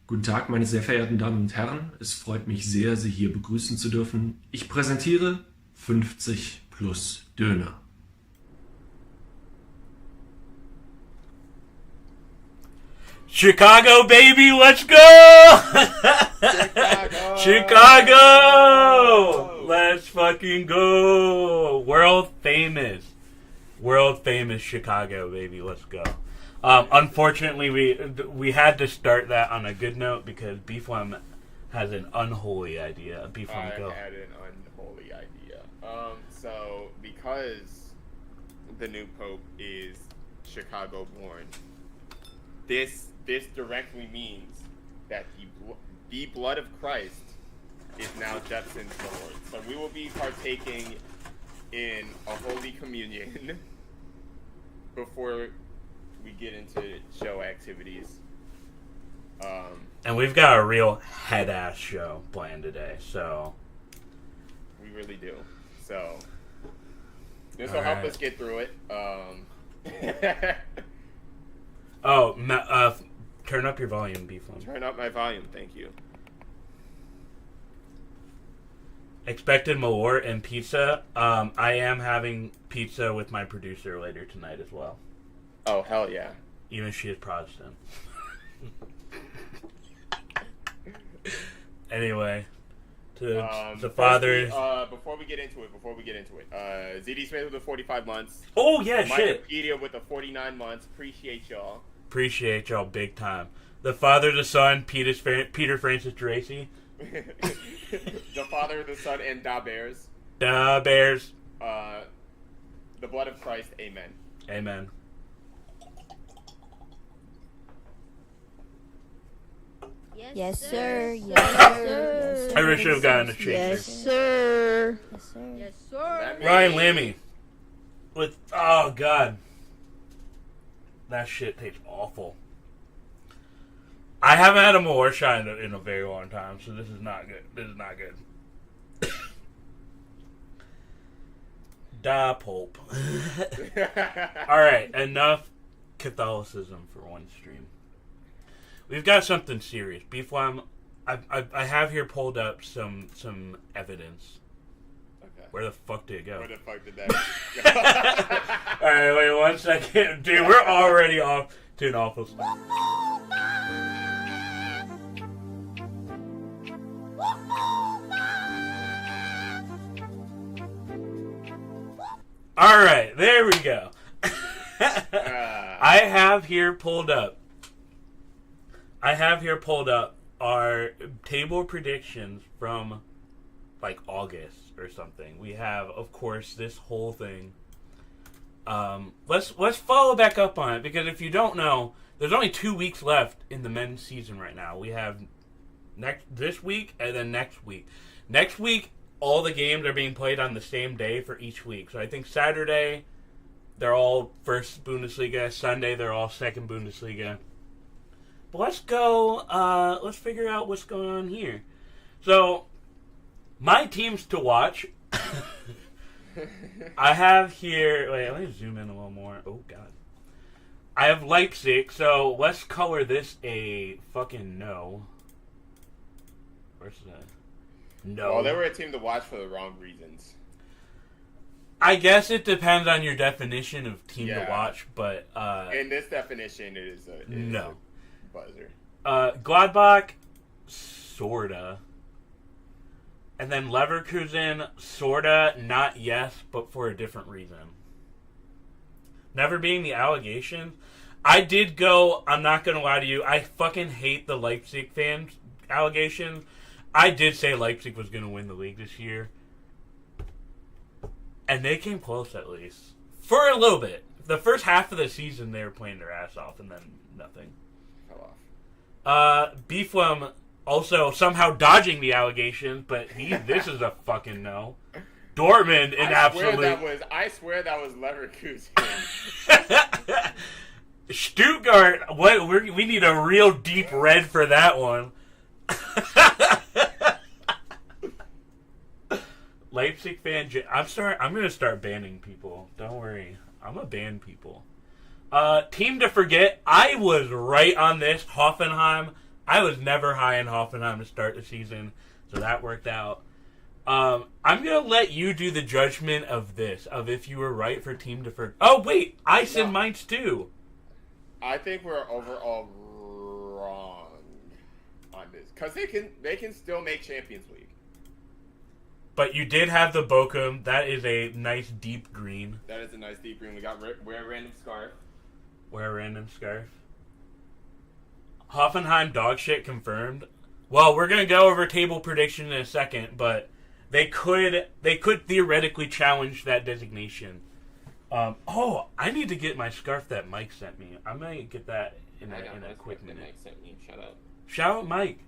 Guten Tag, meine sehr verehrten Damen und Herren. Es freut mich sehr, Sie hier begrüßen zu dürfen. Ich präsentiere 50 plus Döner. Chicago, baby, let's go! Chicago! Chicago! Let's fucking go! World famous Chicago, baby, let's go. Unfortunately, we had to start that on a good note because Beeflum has an unholy idea. Beeflum, go. I had an unholy idea. So because the new pope is Chicago born, this directly means that the blood of Christ is now Jepson's Lord. So we will be partaking in a Holy Communion before we get into show activities. And we've got a real head-ass show planned today, so... We really do. So, this will help us get through it. Turn up your volume, Beeflum. Turn up my volume, thank you. Expected malort and pizza. I am having pizza with my producer later tonight as well. Oh, hell yeah. Even if she is Protestant. Anyway, to the fathers. Before we get into it, ZD Smith with the 45 months. Oh, yeah, shit. Wikipedia with the 49 months. Appreciate y'all. Appreciate y'all big time. The father, the son, Peter Francis Tracy. The Father, the Son, and Da Bears. Da Bears. The blood of Christ. Amen. Amen. Yes, sir. Yes, sir. I really should have gotten a chaser. Yes, sir. Yes, sir. Yes, sir. Ryan Lammy. Oh, God. That shit tastes awful. I haven't had a more shine in a very long time, so this is not good. Da Pope. Alright, enough Catholicism for one stream. We've got something serious. Beeflum, I have here pulled up some evidence. Okay. Where the fuck did it go? Where the fuck did that go? Alright, wait 1 second. Dude, we're already off to an awful start. Alright, there we go. I have here pulled up our table predictions from like August or something. We have, of course, this whole thing. Let's follow back up on it because if you don't know, there's only 2 weeks left in the men's season right now. We have this week and then next week. Next week, all the games are being played on the same day for each week. So I think Saturday, they're all first Bundesliga. Sunday, they're all second Bundesliga. But let's go, let's figure out what's going on here. So, my teams to watch. I have here, wait, let me zoom in a little more. Oh, God. I have Leipzig, so let's color this a fucking no. Where's that? No. Well, they were a team to watch for the wrong reasons. I guess it depends on your definition of team to watch, but... in this definition, it is a buzzer. Gladbach, sorta. And then Leverkusen, sorta, not yes, but for a different reason. Never being the allegations. I did go, I'm not gonna lie to you, I fucking hate the Leipzig fans' allegations. I did say Leipzig was gonna win the league this year. And they came close, at least. For a little bit. The first half of the season, they were playing their ass off, and then nothing. Fell off. Beeflum also somehow dodging the allegations, but this is a fucking no. Dortmund, an absolute... I swear that was Leverkusen. Stuttgart, we need a real deep red for that one. Leipzig fan, I'm gonna start banning people. Don't worry, I'm gonna ban people. Team to forget. I was right on this. Hoffenheim. I was never high in Hoffenheim to start the season, so that worked out. I'm going to let you do the judgment of this, of if you were right for team deferred. Oh, wait, I said Mainz too. I think we're overall wrong on this. Because they can still make Champions League. But you did have the Bochum. That is a nice deep green. That is a nice deep green. We got Wear a Random Scarf. Wear a Random Scarf. Hoffenheim dog shit confirmed. Well, we're going to go over table prediction in a second, but they could theoretically challenge that designation. I need to get my scarf that Mike sent me. I'm going to get that in a quick minute. Mike sent me. Shut up. Shout out Mike.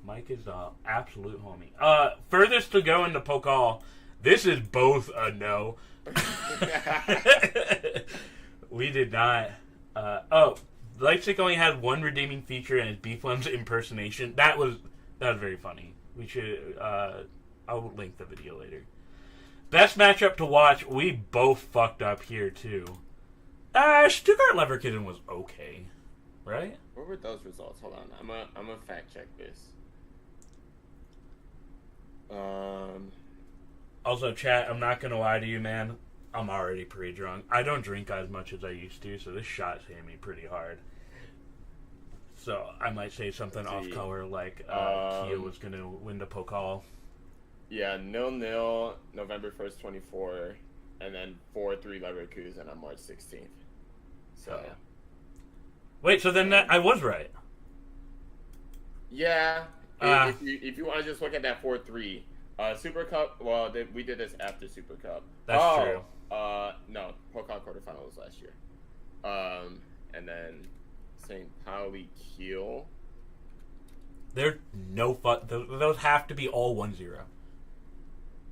Mike is the absolute homie. Furthest to go into Pokal. This is both a no. We did not. Leipzig only had one redeeming feature, and it's Beeflam's impersonation. That was very funny. We should. I'll link the video later. Best matchup to watch. We both fucked up here too. Stuttgart Leverkusen was okay, right? What were those results? Hold on. I'm gonna fact check this. Also, chat, I'm not gonna lie to you, man. I'm already pretty drunk. I don't drink as much as I used to, so this shot's hitting me pretty hard. So I might say something off color like Kia was gonna win the Pokal. Yeah, 0-0 November 1st, 24, and then 4-3 Leverkusen on March 16th. So. Oh, yeah. Wait, so then I was right. Yeah. If you want to just look at that 4-3, Super Cup. Well, we did this after Super Cup. That's true. No, Pokal quarterfinal was last year. And then St. Pauli Kiel. There's no fuck. Those have to be all 1-0.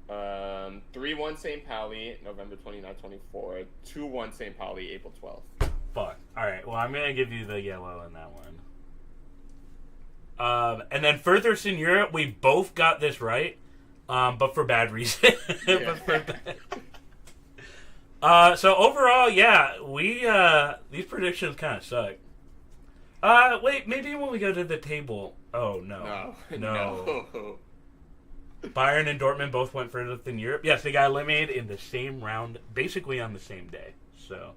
3-1 St. Pauli, November 29, 24. 2-1 St. Pauli, April 12th. Fuck. All right. Well, I'm gonna give you the yellow in that one. And then furthest in Europe, we both got this right, but for bad reason. So overall, yeah, we these predictions kind of suck. Wait, maybe when we go to the table. Oh no. Bayern and Dortmund both went furthest in Europe. Yes, they got eliminated in the same round, basically on the same day. So,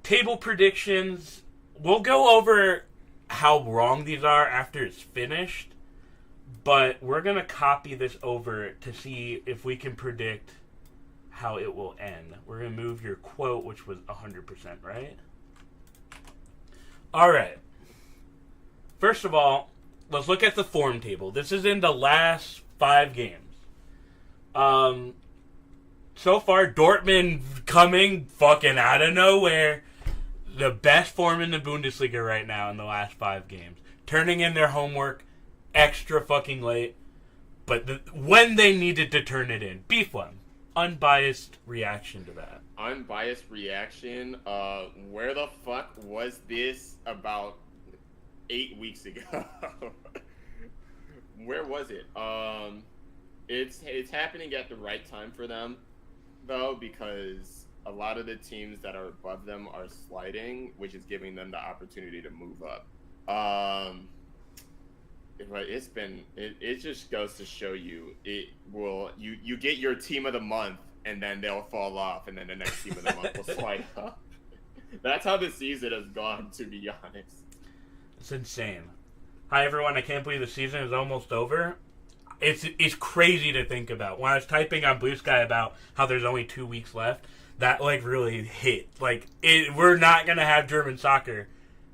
table predictions. We'll go over how wrong these are after it's finished, but we're going to copy this over to see if we can predict how it will end. We're going to move your quote, which was 100%, right? All right. First of all, let's look at the form table. This is in the last 5 games. So far, Dortmund coming fucking out of nowhere. The best form in the Bundesliga right now in the last 5 games. Turning in their homework extra fucking late. But when they needed to turn it in. Beeflam. Unbiased reaction to that. Unbiased reaction? Where the fuck was this about 8 weeks ago? Where was it? It's happening at the right time for them, though, because a lot of the teams that are above them are sliding, which is giving them the opportunity to move up. But it just goes to show you, you get your team of the month and then they'll fall off, and then the next team of the month will slide up. That's how the season has gone, to be honest. It's insane. Hi everyone, I can't believe the season is almost over. It's crazy to think about. When I was typing on Blue Sky about how there's only 2 weeks left, that like really hit. Like we're not gonna have German soccer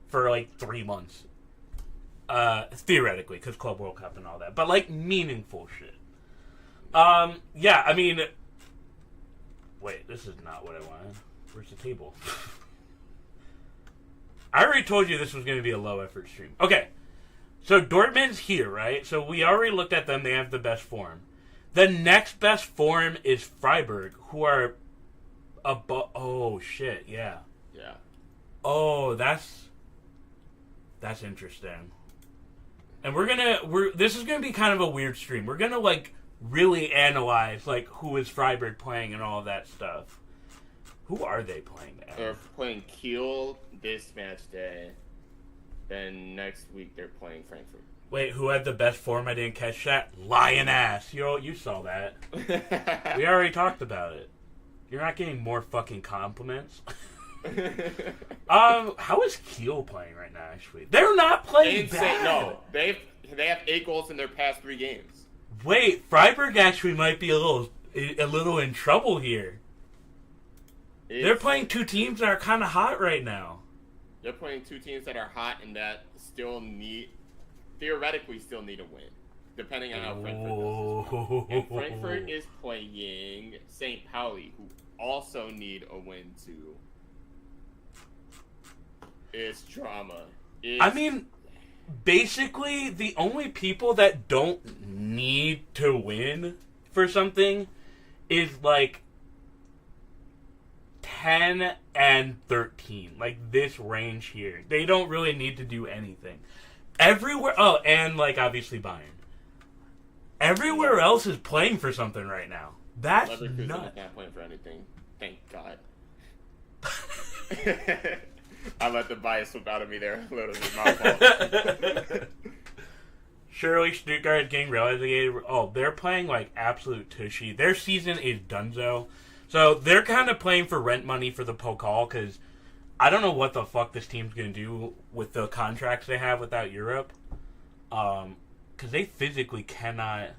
for like 3 months. Theoretically, because Club World Cup and all that. But like meaningful shit. Yeah, I mean, wait, this is not what I wanted. Where's the table? I already told you this was going to be a low effort stream. Okay, so Dortmund's here, right? So we already looked at them. They have the best form. The next best form is Freiburg, who are above. Oh shit, yeah. Yeah. Oh, that's interesting. And this is gonna be kind of a weird stream. We're gonna like really analyze like who is Freiburg playing and all of that stuff. Who are they playing now? They're playing Kiel this match day. Then next week they're playing Frankfurt. Wait, who had the best form? I didn't catch that. Lion ass. You saw that. We already talked about it. You're not getting more fucking compliments. How is Kiel playing right now? Actually, they're not playing bad. No, they have 8 goals in their past 3 games. Wait, Freiburg actually might be a little in trouble here. They're playing 2 teams that are kind of hot right now. They're playing 2 teams that are hot and that theoretically still need a win, depending on how Frankfurt does. And Frankfurt is playing St. Pauli, who also need a win too. It's drama. I mean, basically, the only people that don't need to win for something is like 10 and 13. Like this range here. They don't really need to do anything. Everywhere. Oh, and like obviously Bayern. Everywhere else is playing for something right now. That's Leverkusen nuts. is not playing for anything. Thank God. I let the bias slip out of me there a little bit. My fault. Surely Stuttgart getting relegated. Oh, they're playing like absolute tushy. Their season is donezo. So they're kind of playing for rent money for the Pokal because I don't know what the fuck this team's going to do with the contracts they have without Europe. Because they physically cannot.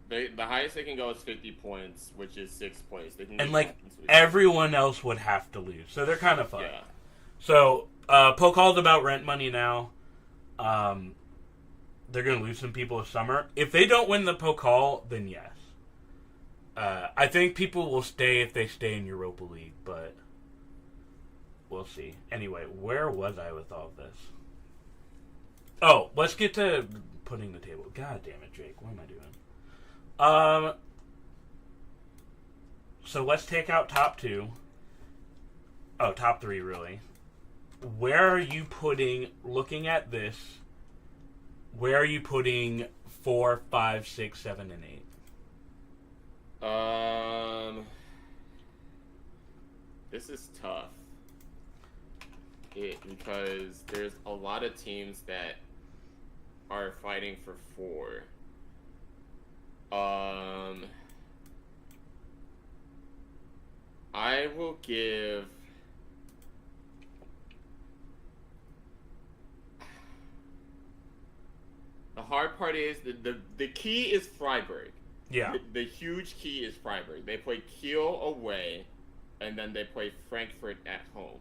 The highest they can go is 50 points, which is 6th place. They can And like everyone else would have to lose. So they're kind of fucked. Yeah. So Pokal's about rent money now. They're going to lose some people this summer. If they don't win the Pokal, then yes. I think people will stay if they stay in Europa League, but we'll see. Anyway, where was I with all of this? Oh, let's get to putting the table. God damn it, Jake. What am I doing? So let's take out top 2. Oh, top 3, really. Where are you putting, looking at this, where are you putting 4, 5, 6, 7, and 8? This is tough. Because there's a lot of teams that are fighting for 4. I will give. The hard part is the key is Freiburg. Yeah. The huge key is Freiburg. They play Kiel away, and then they play Frankfurt at home.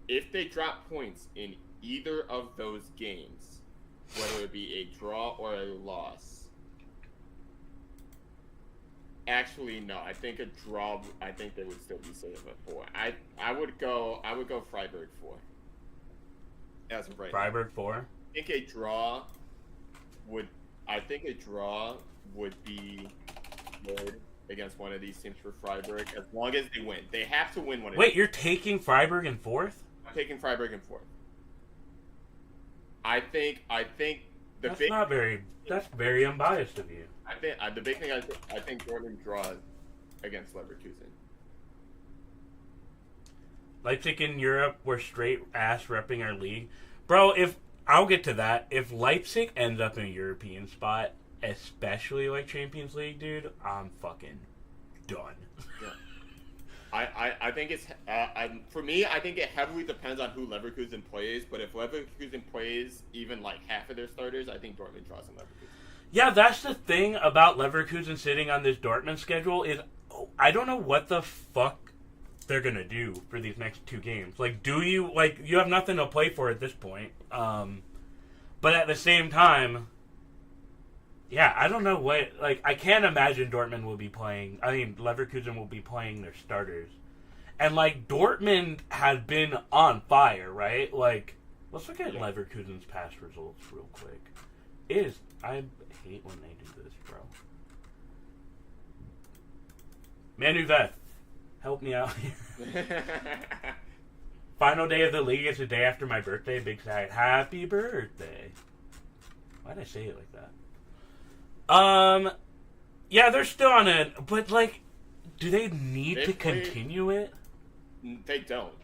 If they drop points in either of those games, whether it be a draw or a loss. Actually, no. I think a draw. I think they would still be safe at 4. I would go Freiburg 4. As of right Freiburg now. 4. I think a draw would be good against one of these teams for Freiburg as long as they win. They have to win one. Wait, you're taking Freiburg in 4th? I'm taking Freiburg in 4th. I think That's very unbiased of you. I think the big thing I think Dortmund draws against Leverkusen. Leipzig in Europe, we're straight ass repping our league. Bro, I'll get to that. If Leipzig ends up in a European spot, especially like Champions League, dude, I'm fucking done. Yeah. I think it's for me. I think it heavily depends on who Leverkusen plays. But if Leverkusen plays even like half of their starters, I think Dortmund draws in Leverkusen. Yeah, that's the thing about Leverkusen sitting on this Dortmund schedule is I don't know what the fuck they're gonna do for these next 2 games. Like, you have nothing to play for at this point. But at the same time, yeah, I don't know what. Like, I can't imagine Dortmund will be playing. I mean, Leverkusen will be playing their starters, and like Dortmund has been on fire, right? Like, let's look at Leverkusen's past results real quick. I hate when they do this, bro. Manu Veth, help me out here. Final day of the league is the day after my birthday. Big side. Happy birthday. Why'd I say it like that? Yeah, they're still on it, but like, do they need to continue it? They don't.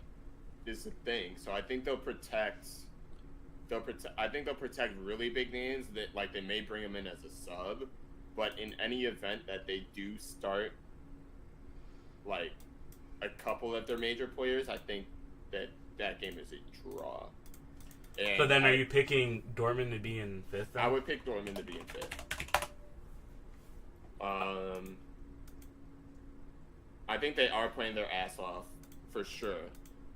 Is the thing. So I think they'll protect I think they'll protect really big names that like they may bring them in as a sub, but in any event that they do start like a couple of their major players, I think that game is a draw. And so then, are you picking Dortmund to be in 5th? Then? I would pick Dortmund to be in 5th. I think they are playing their ass off for sure.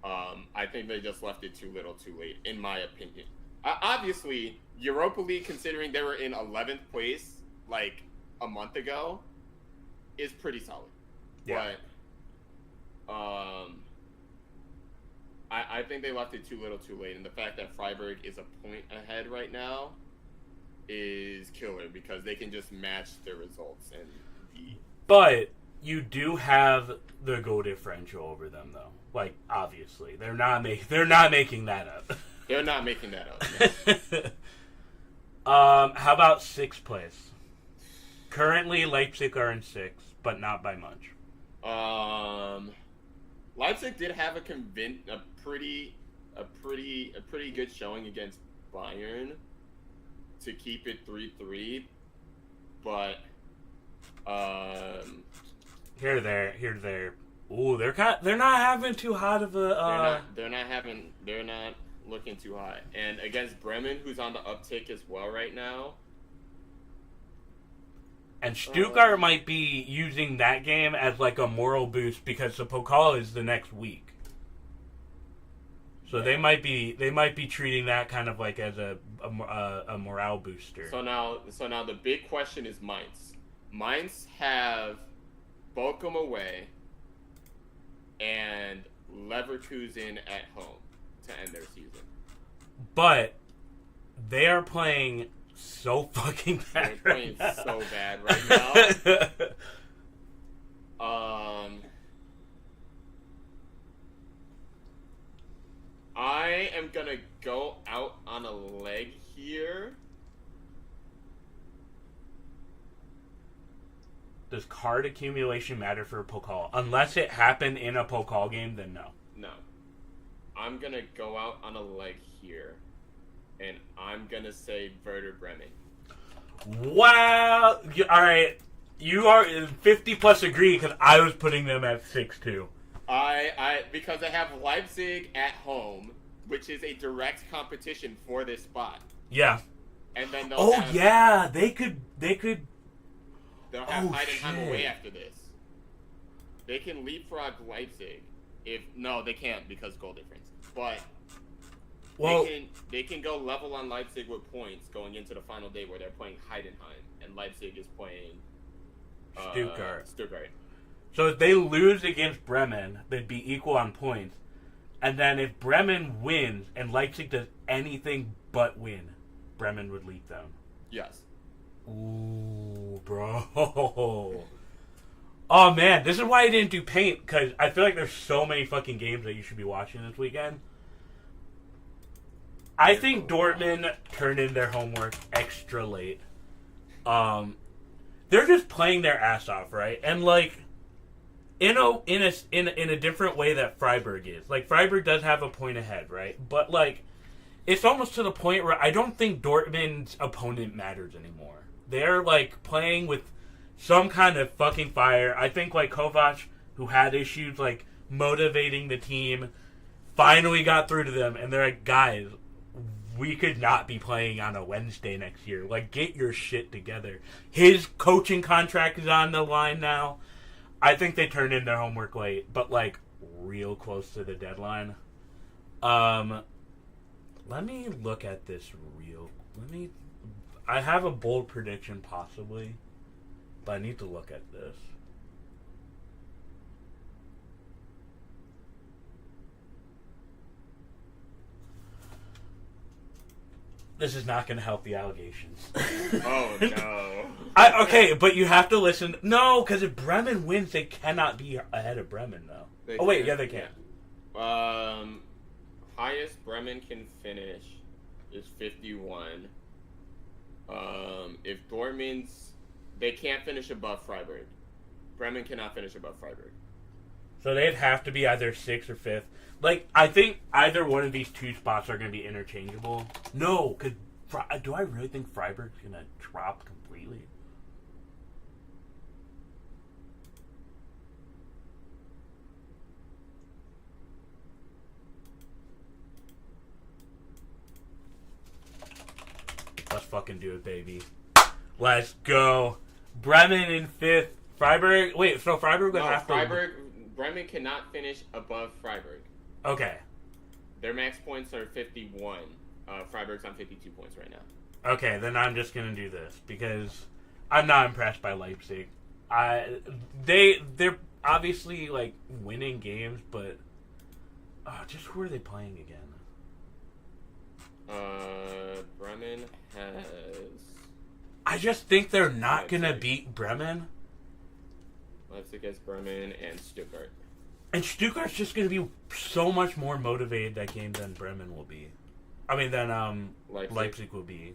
I think they just left it too little, too late, in my opinion. Obviously, Europa League, considering they were in 11th place like a month ago, is pretty solid. Yeah. But I think they left it too little, too late, and the fact that Freiburg is a point ahead right now is killer because they can just match their results and be. But you do have the goal differential over them, though. Like, obviously, they're not making that up. They're not making that up. No. How about 6th place? Currently, Leipzig are in 6th, but not by much. Leipzig did have a pretty good showing against Bayern to keep it 3-3, but here, there. Ooh, they're not having too hot of a. They're not looking too hot. And against Bremen, who's on the uptick as well right now. And Stuttgart might be using that game as like a moral boost because the Pokal is the next week. So yeah. they might be treating that kind of like as a morale booster. So now the big question is Mainz. Mainz have Bochum away and Leverkusen at home to end their season. But they are playing so fucking bad. They're playing so bad right now. I am gonna go out on a leg here. Does card accumulation matter for a Pokal? Unless it happened in a Pokal game, then no. No. I'm gonna go out on a leg here. And I'm gonna say Werder Bremen. Wow! Alright. You are 50 plus agree because I was putting them at 6-2. Because they have Leipzig at home, which is a direct competition for this spot. Yeah. And then they could they'll have Heidenheim away after this. They can leapfrog Leipzig. No, they can't because goal difference. But they can go level on Leipzig with points going into the final day where they're playing Heidenheim and Leipzig is playing Stuttgart. So if they lose against Bremen, they'd be equal on points. And then if Bremen wins and Leipzig does anything but win, Bremen would leap them. Yes. Ooh, bro. Oh, man. This is why I didn't do paint, because I feel like there's so many fucking games that you should be watching this weekend. I think Dortmund turned in their homework extra late. They're just playing their ass off, right? And, like, in a different way that Freiburg is. Like, Freiburg does have a point ahead, right? But, like, it's almost to the point where I don't think Dortmund's opponent matters anymore. They're, like, playing with some kind of fucking fire. I think, like, Kovac, who had issues, like, motivating the team, finally got through to them. And they're like, guys, we could not be playing on a Wednesday next year. Like, get your shit together. His coaching contract is on the line now. I think they turned in their homework late, but, like, real close to the deadline. Let me look at this I have a bold prediction, possibly, but I need to look at this. This is not going to help the allegations. Oh, no. Okay, but you have to listen. No, because if Bremen wins, they cannot be ahead of Bremen, though. They can. Highest Bremen can finish is 51. If Dortmund's... They can't finish above Freiburg. Bremen cannot finish above Freiburg. So they'd have to be either 6th or 5th. Like, I think either one of these two spots are going to be interchangeable. No, because do I really think Freiburg's going to drop completely? Let's fucking do it, baby. Let's go. Bremen in 5th. Freiburg. Wait, so Freiburg would have to. Bremen cannot finish above Freiburg. Okay. Their max points are 51. Freiburg's on 52 points right now. Okay, then I'm just gonna do this because I'm not impressed by Leipzig. They're obviously like winning games, but just who are they playing again? Bremen has. I just think they're not gonna beat Bremen. Leipzig has Bremen and Stuttgart. And Stuttgart's just gonna be so much more motivated that game than Bremen will be. I mean, than Leipzig will be.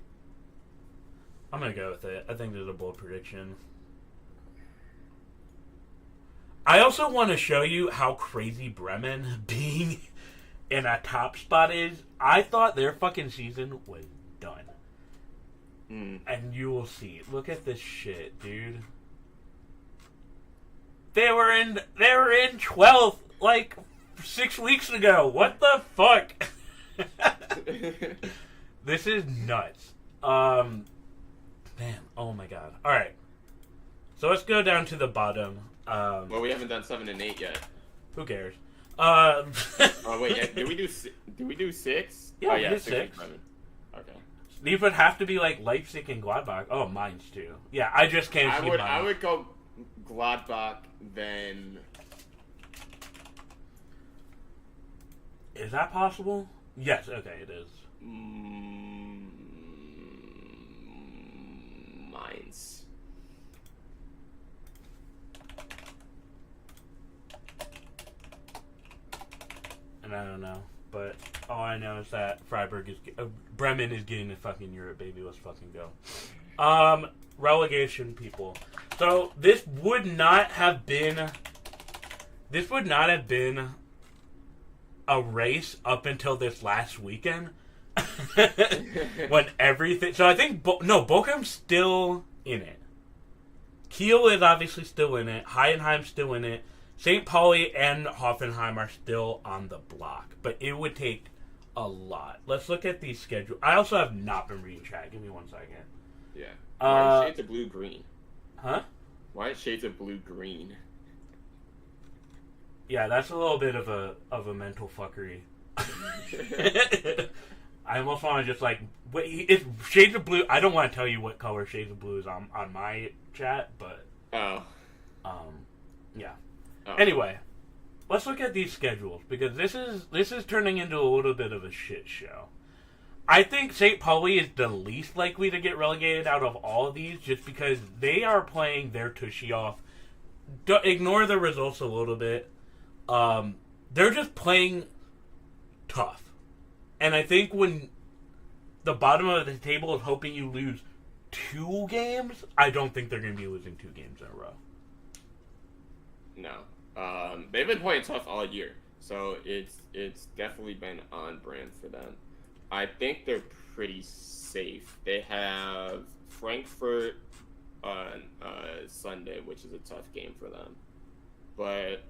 I'm gonna go with it. I think there's a bold prediction. I also want to show you how crazy Bremen being in a top spot is. I thought their fucking season was done. And you will see. Look at this shit, dude. They were in 12th like 6 weeks ago. What the fuck? This is nuts. Man, oh my god. All right. So let's go down to the bottom. Well, we haven't done 7 and 8 yet. Who cares? Oh wait, yeah, did we do 6? Yeah, oh, we yeah, did 6. 6. Okay. These would have to be like Leipzig and Gladbach. Oh, mine's too. Yeah, I just can't see mine. I would go Gladbach, then. Is that possible? Yes. Okay, it is. Mainz. And I don't know, but all I know is that Bremen is getting the fucking Europe, baby. Let's fucking go. Relegation, people. So this would not have been a race up until this last weekend. When everything. So I think Bochum's still in it. Kiel is obviously still in it. Heidenheim's still in it. St. Pauli and Hoffenheim are still on the block, but it would take a lot. Let's look at the schedule. I also have not been reading chat. Give me 1 second. Yeah. Why is shades of blue green? Huh? Why is shades of blue green? Yeah, that's a little bit of a mental fuckery. I almost want to just like wait. It's shades of blue. I don't want to tell you what color shades of blue is on my chat, but yeah. Oh. Anyway, let's look at these schedules because this is turning into a little bit of a shit show. I think St. Pauli is the least likely to get relegated out of all of these just because they are playing their tushy off. Ignore the results a little bit. They're just playing tough. And I think when the bottom of the table is hoping you lose 2 games, I don't think they're going to be losing 2 games in a row. No. They've been playing tough all year, so it's definitely been on brand for them. I think they're pretty safe. They have Frankfurt on Sunday, which is a tough game for them. But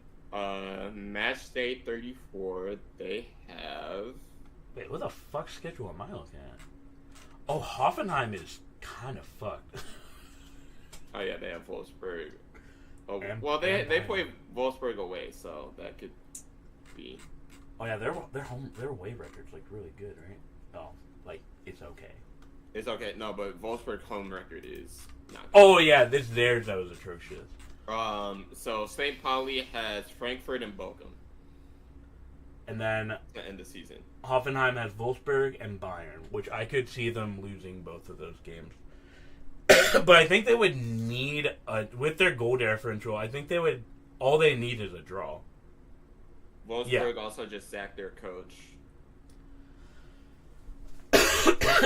match day 34, they have. Wait, what the fuck schedule am I looking at? Oh, Hoffenheim is kind of fucked. Oh yeah, they have Wolfsburg. Oh, well, they play Wolfsburg away, so that could be. Oh yeah, their away record's like really good, right? Oh, like it's okay. It's okay. No, but Wolfsburg home record is not good. Oh yeah, theirs that was atrocious. So St. Pauli has Frankfurt and Bochum. And then to end the season. Hoffenheim has Wolfsburg and Bayern, which I could see them losing both of those games. But I think they would need with their goal differential. I think all they need is a draw. Wolfsburg also just sacked their coach.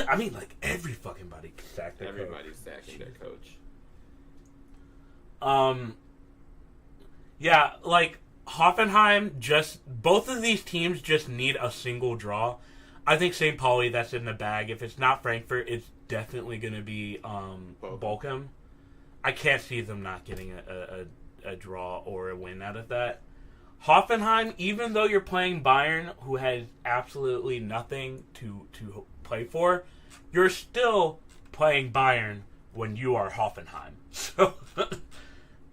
I mean, like every fucking body sacked their coach. Everybody's sacking their coach. Yeah, like Hoffenheim both of these teams just need a single draw. I think St. Pauli, that's in the bag. If it's not Frankfurt, it's definitely going to be Bochum. I can't see them not getting a draw or a win out of that. Hoffenheim, even though you're playing Bayern, who has absolutely nothing to play for, you're still playing Bayern when you are Hoffenheim. So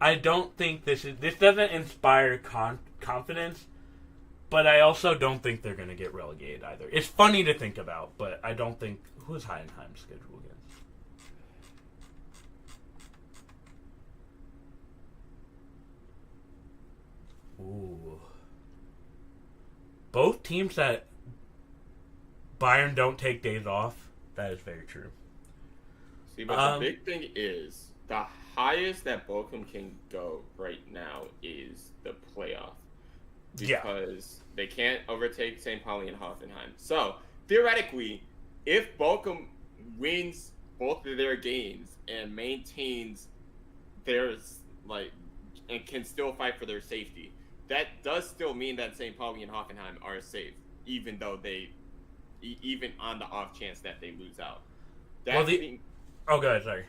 I don't think this doesn't inspire confidence, but I also don't think they're going to get relegated either. It's funny to think about, but I don't think... Who's Heidenheim's schedule against? Ooh. Both teams that Bayern don't take days off. That is very true. See, but the big thing is the highest that Bochum can go right now is the playoff. Because they can't overtake St. Pauli and Hoffenheim. So, theoretically, if Bochum wins both of their games and maintains theirs, and can still fight for their safety, that does still mean that St. Pauli and Hoffenheim are safe, even though even on the off chance that they lose out. Oh, go ahead, sorry.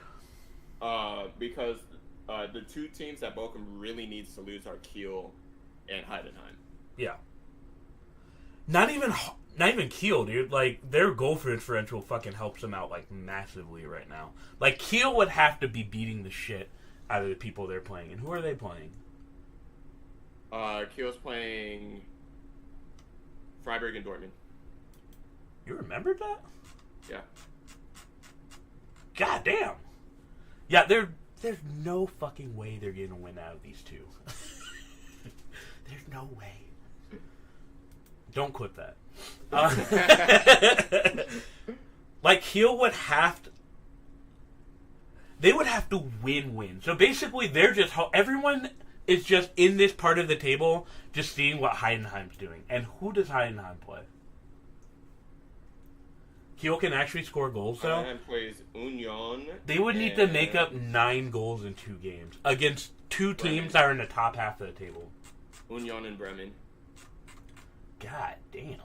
Because the two teams that Bochum really needs to lose are Kiel and Heidenheim. Yeah. Not even Kiel, dude. Like, their goal differential fucking helps them out, like, massively right now. Like, Kiel would have to be beating the shit out of the people they're playing. And who are they playing? Kiel's playing Freiburg and Dortmund. You remembered that? Yeah. God damn. Yeah, there's no fucking way they're getting a win out of these two. There's no way. Don't quit that. Like, Kiel would have to... They would have to win. So basically, everyone is just in this part of the table just seeing what Heidenheim's doing. And who does Heidenheim play? Kiel can actually score goals, though. Heidenheim plays Union. They would need to make up 9 goals in 2 games against 2 teams that are in the top half of the table. Union and Bremen. God damn.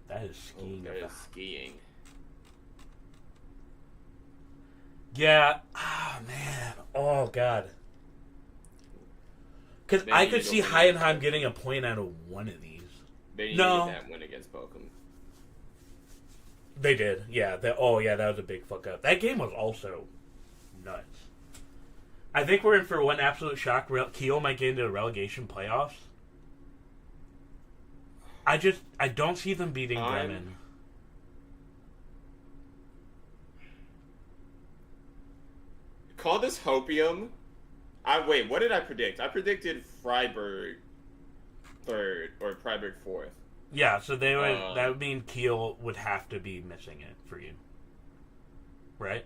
That is skiing. That is skiing. Yeah. Ah, man. Oh, God. Because I could see Heidenheim getting a point out of one of these. They needed that win against Bochum. They did. Yeah. That was a big fuck up. That game was also nuts. I think we're in for one absolute shock. Kiel might get into the relegation playoffs. I don't see them beating Bremen. Call this hopium. Wait, what did I predict? I predicted Freiburg 3rd or Freiburg 4th. Yeah, so that would mean Kiel would have to be missing it for you. Right?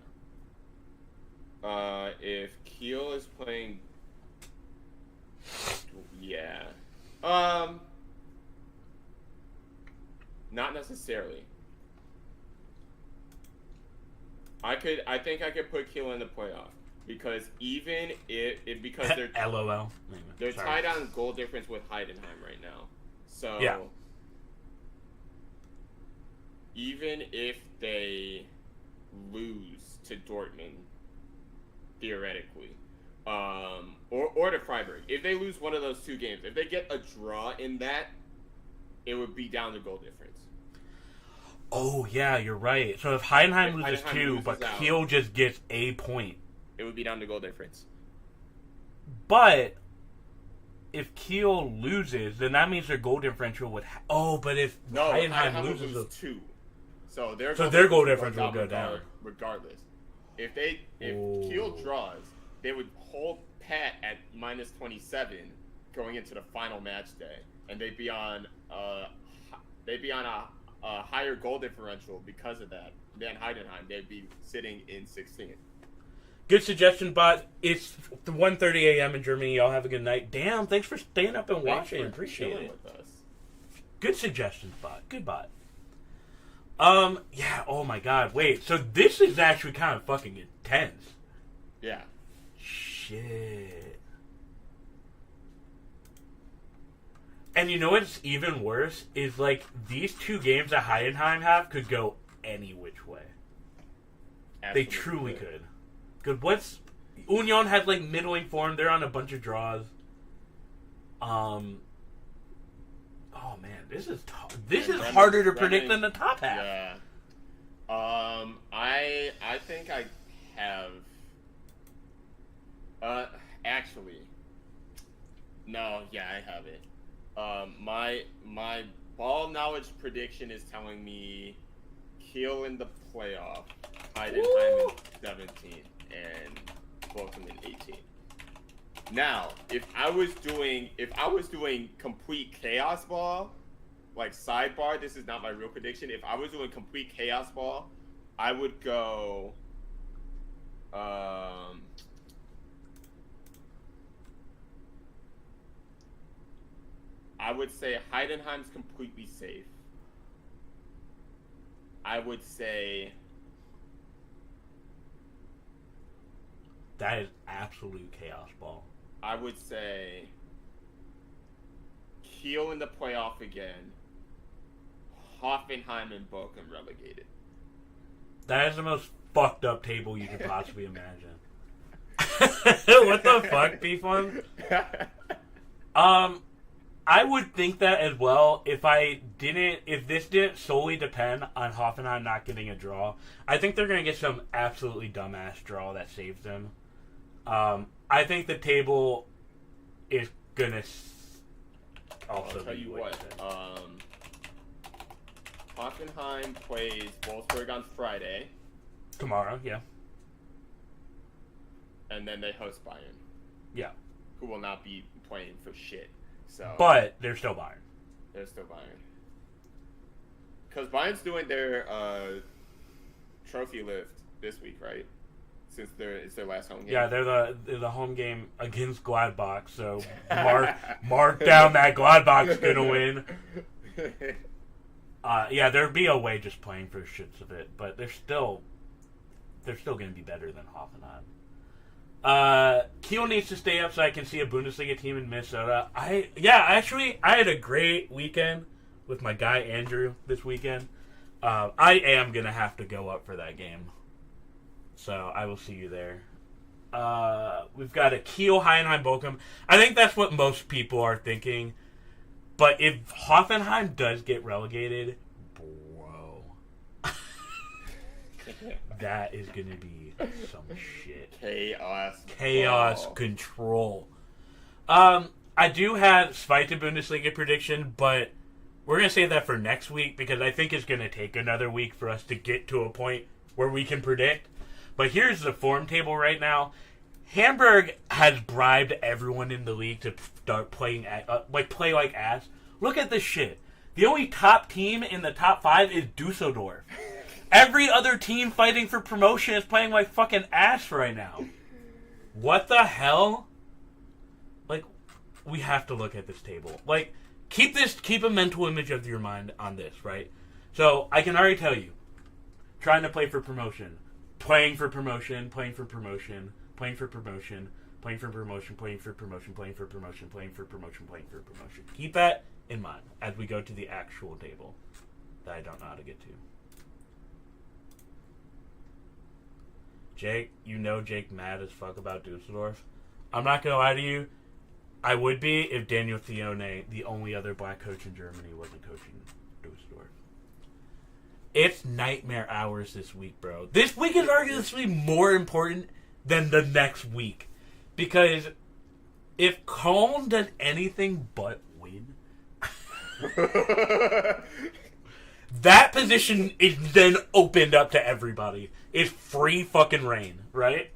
If Kiel is playing... Yeah. Not necessarily. I think I could put Kiel in the playoff. Because even because they're... LOL. They're tied on goal difference with Heidenheim right now. So... Yeah. Even if they lose to Dortmund, theoretically, or to Freiburg, if they lose one of those 2 games, if they get a draw in that, it would be down to goal difference. Oh, yeah, you're right. So if Heidenheim loses 2, but Kiel just gets a point, it would be down to goal difference. But if Kiel loses, then that means their goal differential would... but if Heidenheim loses... 2. So their goal differential will go down. Regardless. If Kiel draws, they would hold pat at minus 27 going into the final match day. And they'd be on a higher goal differential because of that than Heidenheim. They'd be sitting in 16th. Good suggestion, bot. It's 1:30 a.m. in Germany. Y'all have a good night. Damn, thanks for staying up and watching. Appreciate it. With us. Good suggestions, bot. Good bot. Yeah, oh my god. Wait, so this is actually kind of fucking intense. Yeah. Shit. And you know what's even worse is like these two games that Heidenheim have could go any which way. Absolutely. They truly could. Good. What's Union has like middling form. They're on a bunch of draws. Oh man, this is harder to predict than the top half. Yeah. I think I have. Actually, no. Yeah, I have it. My ball knowledge prediction is telling me Kiel in the playoff, Heidenheim in 17, and Bochum in 18. Now, if I was doing complete chaos ball, like sidebar, this is not my real prediction. If I was doing complete chaos ball, I would go. I would say Heidenheim's completely safe. I would say that is absolute chaos ball. I would say Kiel in the playoff again. Hoffenheim and Bochum relegated. That is the most fucked up table you could possibly imagine. What the fuck, P1? I would think that as well if this didn't solely depend on Hoffenheim not getting a draw. I think they're going to get some absolutely dumbass draw that saves them. I think the table is going to also I'll tell be you what. Hoffenheim plays Wolfsburg on Friday. Tomorrow, yeah. And then they host Bayern. Yeah. Who will not be playing for shit. So, but they're still Bayern. They're still Bayern. Because Bayern's doing their trophy lift this week, right? Since it's their last home game. Yeah, they're the home game against Gladbach, so mark down that Gladbach's gonna win. Yeah, there'd be a way just playing for shits of it, but they're still gonna be better than Hoffenheim. Kiel needs to stay up so I can see a Bundesliga team in Minnesota. I had a great weekend with my guy Andrew this weekend. I am gonna have to go up for that game, so I will see you there. We've got a Kiel, Heidenheim, Bochum. I think that's what most people are thinking. But if Hoffenheim does get relegated, bro, that is gonna be some shit. Chaos control. I do have Zweite Bundesliga prediction, but we're going to save that for next week because I think it's going to take another week for us to get to a point where we can predict. But here's the form table right now. Hamburg has bribed everyone in the league to start playing play like ass. Look at this shit. The only top team in the top 5 is Dusseldorf. Every other team fighting for promotion is playing like fucking ass right now. What the hell? Like, we have to look at this table. Like, keep a mental image of your mind on this, right? So, I can already tell you. Trying to play for promotion. Playing for promotion. Playing for promotion. Playing for promotion. Playing for promotion. Playing for promotion. Playing for promotion. Playing for promotion. Playing for promotion. Keep that in mind as we go to the actual table that I don't know how to get to. Jake, Jake mad as fuck about Dusseldorf. I'm not going to lie to you. I would be if Daniel Thione, the only other black coach in Germany, wasn't coaching Dusseldorf. It's nightmare hours this week, bro. This week is arguably more important than the next week. Because if Cologne does anything but win, that position is then opened up to everybody. It's free fucking reign, right?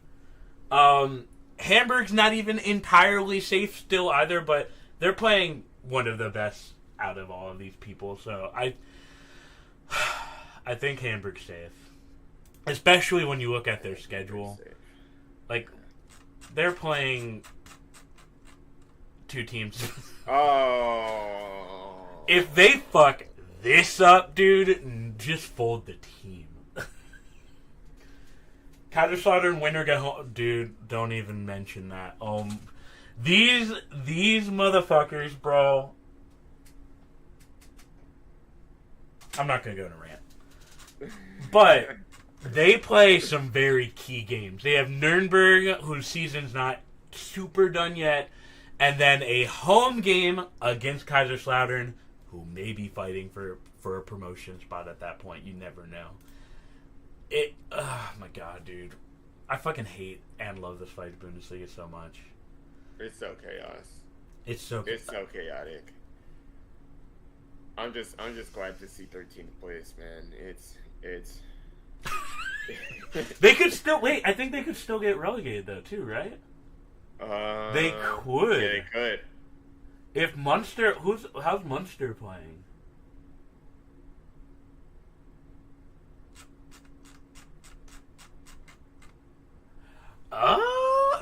Hamburg's not even entirely safe still either, but they're playing one of the best out of all of these people, so I think Hamburg's safe. Especially when you look at their schedule. Like, they're playing 2 teams. Oh. If they fuck this up, dude, just fold the team. Kaiserslautern and Winter get home. Dude, don't even mention that. These motherfuckers, bro. I'm not going to go on a rant. But they play some very key games. They have Nuremberg, whose season's not super done yet, and then a home game against Kaiserslautern, who may be fighting for a promotion spot at that point. You never know. Oh my god, dude. I fucking hate and love this fight Bundesliga so much. It's so chaos. It's so chaotic. I'm just glad to see 13th place, man. It's They could still wait. I think they could still get relegated though, too, right? They could. Yeah, they could. If Munster, how's Munster playing?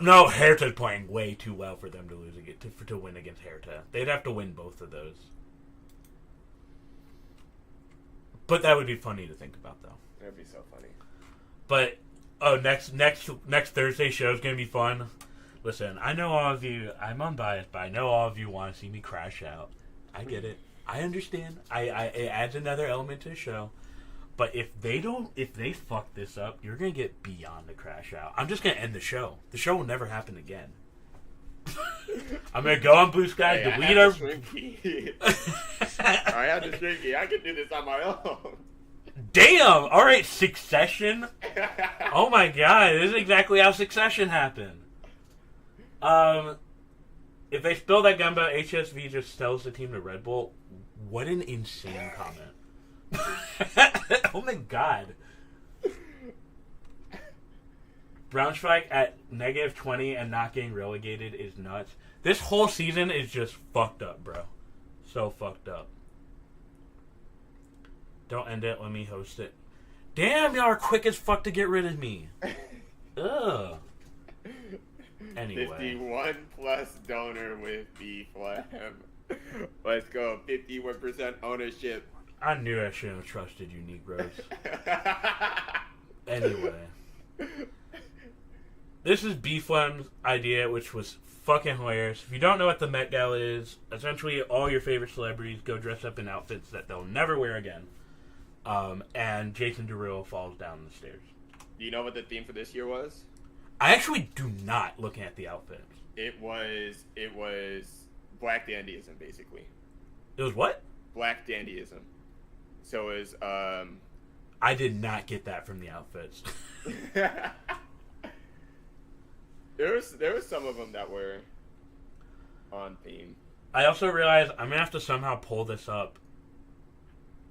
No, Hertha's playing way too well for them to lose to win against Hertha. They'd have to win both of those. But that would be funny to think about, though. That'd be so funny. But next Thursday's show is gonna be fun. Listen, I know all of you. I'm unbiased, but I know all of you want to see me crash out. I get it. I understand. It adds another element to the show. But if they fuck this up, you're gonna get beyond the crash out. I'm just gonna end the show. The show will never happen again. I'm gonna go on Blue Sky, delete our. I have the shrinky. I can do this on my own. Damn! All right, Succession. Oh my god, this is exactly how Succession happened. If they spill that gun about HSV just sells the team to Red Bull, what an insane comment. Oh my god. Braunschweig at -20 and not getting relegated is nuts. This whole season is just fucked up, bro. So fucked up. Don't end it, let me host it. Damn, y'all are quick as fuck to get rid of me. Ugh. Anyway. 51 plus donor with B-Flam. Let's go. 51% ownership. I knew I shouldn't have trusted you, Negroes. Anyway. This is B-Flam's idea, which was fucking hilarious. If you don't know what the Met Gala is, essentially all your favorite celebrities go dress up in outfits that they'll never wear again. And Jason Derulo falls down the stairs. Do you know what the theme for this year was? I actually do not, looking at the outfits. It was Black Dandyism, basically. It was what? Black Dandyism. So it was, I did not get that from the outfits. There was some of them that were on theme. I also realized I'm gonna have to somehow pull this up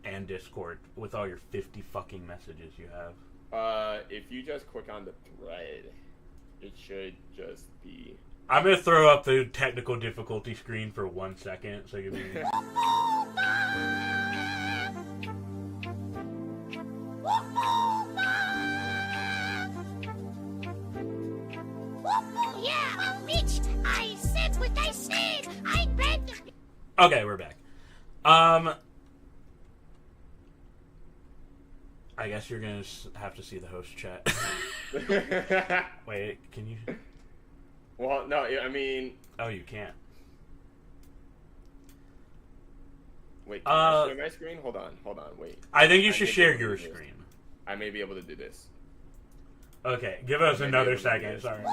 and Discord with all your 50 fucking messages you have. If you just click on the thread, it should just be... I'm gonna throw up the technical difficulty screen for 1 second, so you can... Yeah, bitch! I said what I said! I bet the... Okay, we're back. I guess you're gonna have to see the host chat. Wait, can you? Well, no, I mean... Oh, you can't. Wait, can I share my screen? Hold on, wait. I think you should share your screen. I may be able to do this. Okay, give us another second, sorry.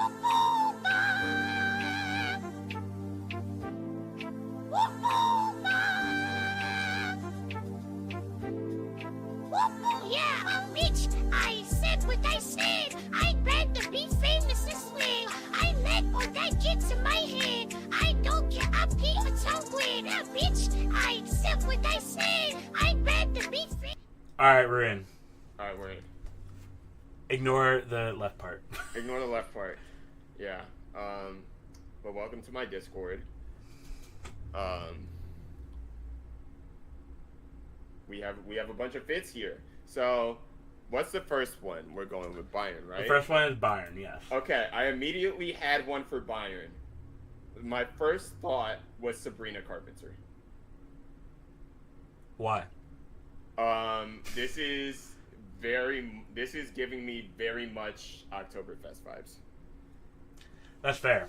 Yeah, bitch! I said what I said! I bet to be famous this way! I let all that jits in my head! I don't care, I'll be a somewhere! Now, bitch! I said what I said! I bet to be famous! Alright, we're in. Alright, we're in. Ignore the left part. Ignore the left part. Yeah. But welcome to my Discord. We have a bunch of fits here. So, what's the first one? We're going with Bayern, right? The first one is Bayern, yes. Okay, I immediately had one for Bayern. My first thought was Sabrina Carpenter. Why? This is giving me very much Oktoberfest vibes. That's fair.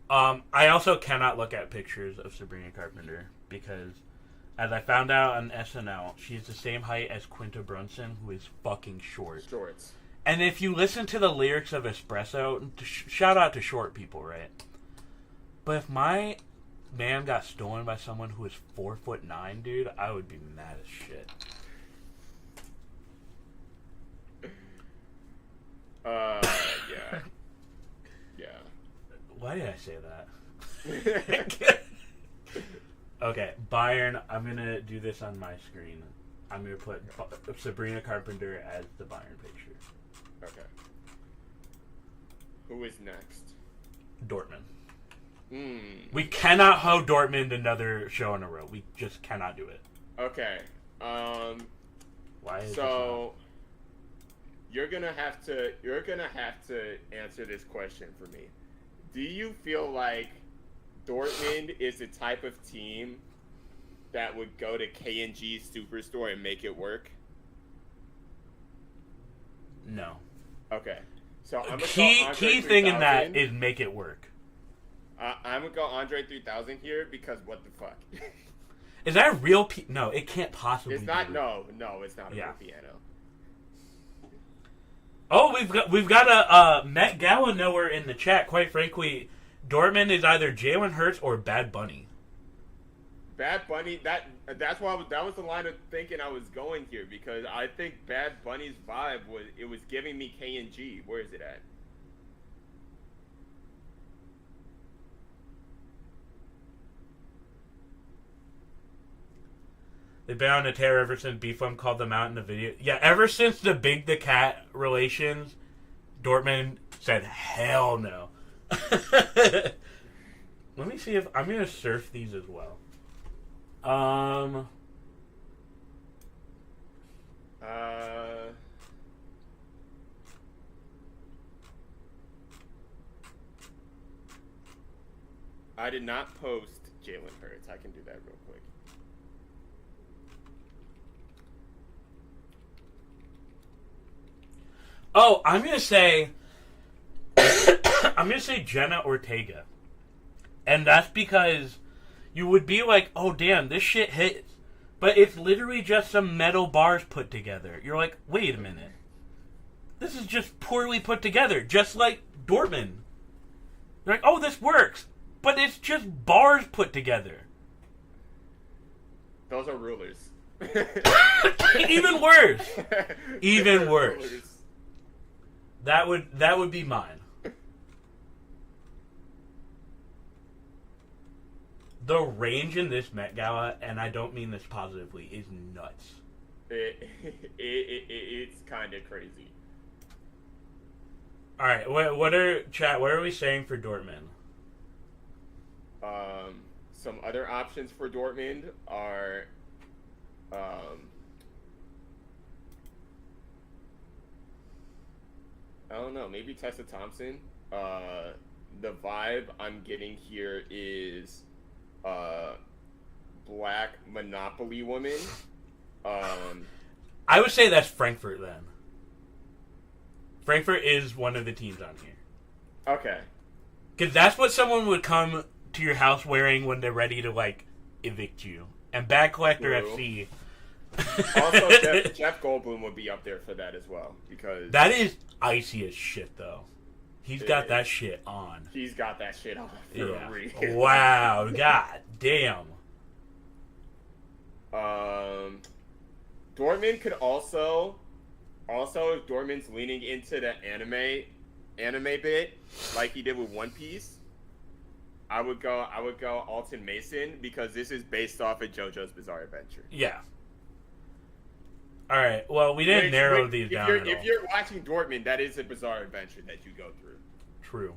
I also cannot look at pictures of Sabrina Carpenter because As I found out on SNL, she's the same height as Quinta Brunson, who is fucking short. Shorts. And if you listen to the lyrics of Espresso, shout out to short people, right? But if my man got stolen by someone who is 4'9", dude, I would be mad as shit. Yeah. Yeah. Why did I say that? Okay, Bayern, I'm going to do this on my screen. I'm going to put Sabrina Carpenter as the Bayern picture. Okay. Who is next? Dortmund. Hmm. We cannot hold Dortmund another show in a row. We just cannot do it. Okay. Why is so you're gonna have to answer this question for me. Do you feel like Dortmund is the type of team that would go to K&G Superstore and make it work? No. Okay. So I'm gonna Key go Andre thing in that 3000. is make it work. I'm gonna go Andre 3000 here because what the fuck? Is that a real No, it can't possibly It's not. be. No, it's not a Yeah. real piano. Oh, we've got a Met Gala nowhere in the chat. Quite frankly, Dortmund is either Jalen Hurts or Bad Bunny. Bad Bunny. That's why that was the line of thinking I was going here because I think Bad Bunny's vibe was giving me K&G. Where is it at? They've been on a tear ever since Beefum called them out in the video. Yeah, ever since the Big the Cat relations, Dortmund said, hell no. Let me see if... I'm going to surf these as well. I did not post Jalen Hurts. I can do that real quick. Oh, I'm going to say... I'm going to say Jenna Ortega. And that's because you would be like, oh, damn, this shit hits. But it's literally just some metal bars put together. You're like, wait a minute. This is just poorly put together, just like Dortmund. You're like, oh, this works. But it's just bars put together. Those are rulers. Even worse. Even They're worse. rulers. That would be mine. The range in this Met Gala, and I don't mean this positively, is nuts. It's kind of crazy. All right, what are we saying for Dortmund? Some other options for Dortmund are, I don't know, maybe Tessa Thompson. The vibe I'm getting here is black Monopoly woman. I would say that's Frankfurt then. Frankfurt is one of the teams on here. Okay. Because that's what someone would come to your house wearing when they're ready to, like, evict you. And Bad Collector True. FC. Also, Jeff Goldblum would be up there for that as well because That is icy as shit, though. He's got that shit on. he's got that shit on for Yeah. real. Wow. God damn. Dortmund could also if Dortmund's leaning into the anime bit like he did with One Piece, I would go Alton Mason because this is based off of JoJo's Bizarre Adventure. Yeah. All right. Well, we didn't narrow these down at all. If you're watching Dortmund, that is a Bizarre Adventure that you go through. True.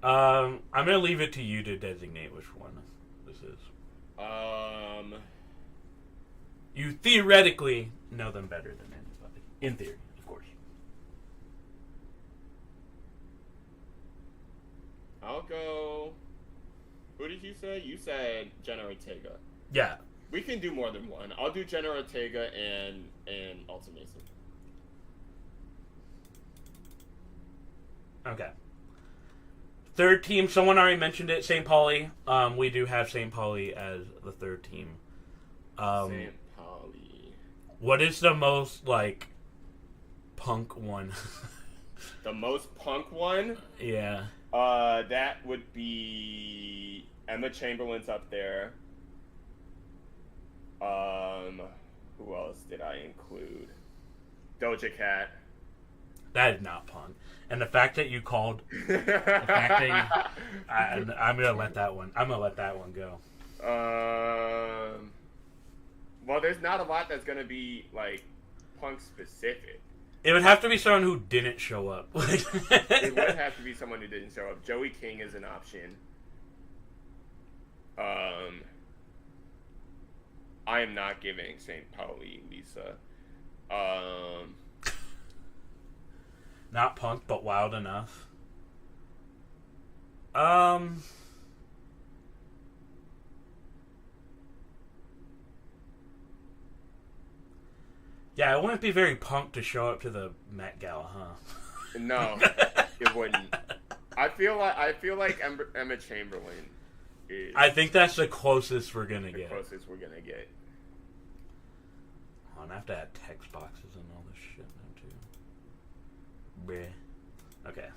I'm gonna leave it to you to designate which one this is. You theoretically know them better than anybody. In theory, of course. I'll go. Who did you say? You said Jenna Ortega. Yeah. We can do more than one. I'll do Jenna Ortega and Alton Mason. Okay. Third team, someone already mentioned it, St. Pauli. We do have St. Pauli as the third team. St. Pauli. What is the most, like, punk one? The most punk one? Yeah. That would be Emma Chamberlain's up there. Who else did I include? Doja Cat. That is not punk. And the fact that you called, the fact that I'm gonna let that one. I'm gonna let that one go. Well, there's not a lot that's gonna be like punk specific. It would have to be someone who didn't show up. It would have to be someone who didn't show up. Joey King is an option. I am not giving St. Pauli Lisa. Not punk, but wild enough. Yeah, it wouldn't be very punk to show up to the Met Gala, huh? No, it wouldn't. I feel like Emma Chamberlain is. I think that's the closest we're gonna the get. closest we're gonna get. Oh, and I have to add text boxes and all this shit now too. Bleh. Okay.